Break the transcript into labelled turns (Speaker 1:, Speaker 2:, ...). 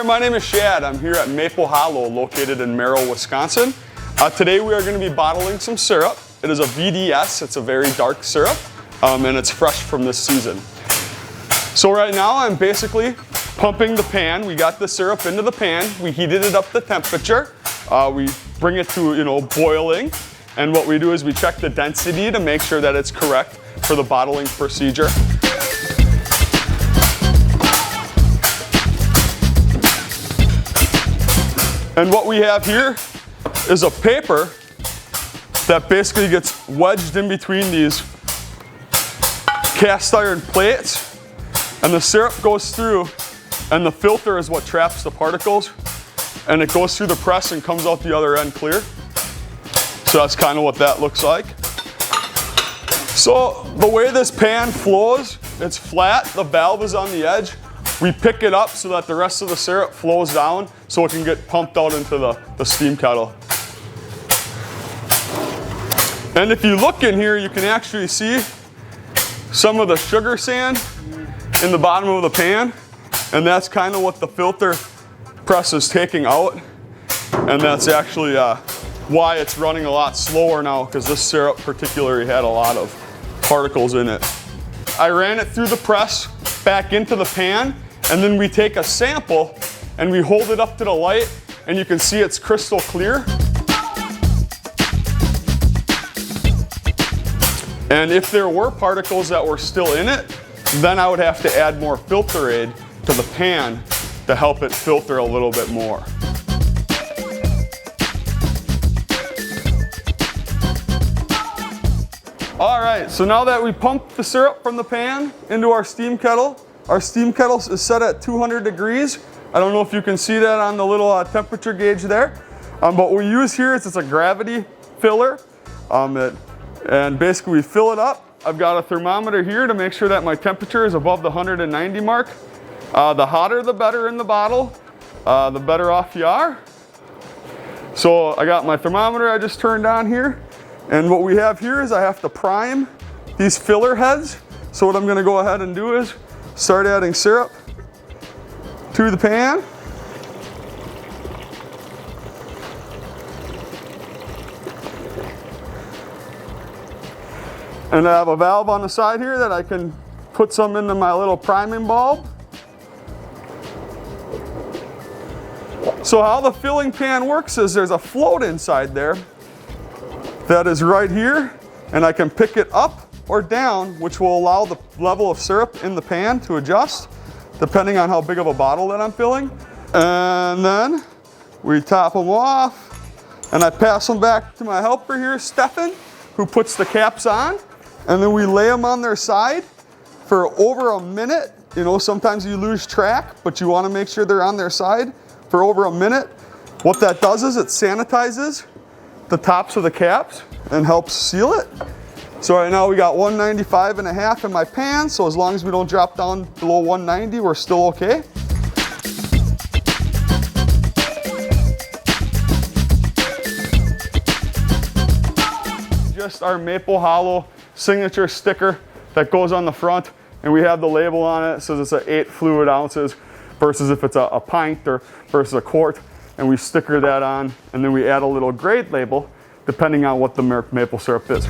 Speaker 1: my name is Shad. I'm here at Maple Hollow, located in Merrill, Wisconsin. Today we are going to be bottling some syrup. It is a VDS, it's a very dark syrup, and it's fresh from this season. So right now I'm basically pumping the pan. We got the syrup into the pan, we heated it up to temperature, we bring it to boiling, and what we do is we check the density to make sure that it's correct for the bottling procedure. And what we have here is a paper that basically gets wedged in between these cast iron plates, and the syrup goes through, and the filter is what traps the particles, and it goes through the press and comes out the other end clear. So that's kind of what that looks like. So the way this pan flows, it's flat, the valve is on the edge. We pick it up so that the rest of the syrup flows down so it can get pumped out into the steam kettle. And if you look in here, you can actually see some of the sugar sand in the bottom of the pan, and that's kind of what the filter press is taking out, and that's actually why it's running a lot slower now, because this syrup particularly had a lot of particles in it. I ran it through the press back into the pan, and then we take a sample and we hold it up to the light, and you can see it's crystal clear. And if there were particles that were still in it, then I would have to add more filter aid to the pan to help it filter a little bit more. All right, so now that we pumped the syrup from the pan into our steam kettle is set at 200 degrees. I don't know if you can see that on the little temperature gauge there. But what we use here is it's a gravity filler. And basically we fill it up. I've got a thermometer here to make sure that my temperature is above the 190 mark. The hotter the better in the bottle, the better off you are. So I got my thermometer I just turned on here. And what we have here is I have to prime these filler heads. So what I'm gonna go ahead and do is start adding syrup to the pan. And I have a valve on the side here that I can put some into my little priming bulb. So how the filling pan works is there's a float inside there that is right here, and I can pick it up or down, which will allow the level of syrup in the pan to adjust depending on how big of a bottle that I'm filling. And then we top them off, and I pass them back to my helper here, Stefan, who puts the caps on, and then we lay them on their side for over a minute. Sometimes you lose track, but you want to make sure they're on their side for over a minute. What that does is it sanitizes the tops of the caps and helps seal it. So right now we got 195.5 in my pan, so as long as we don't drop down below 190, we're still okay. Just our Maple Hollow signature sticker that goes on the front, and we have the label on it. It says it's 8 fluid ounces versus if it's a pint or versus a quart, and we sticker that on, and then we add a little grade label depending on what the maple syrup is.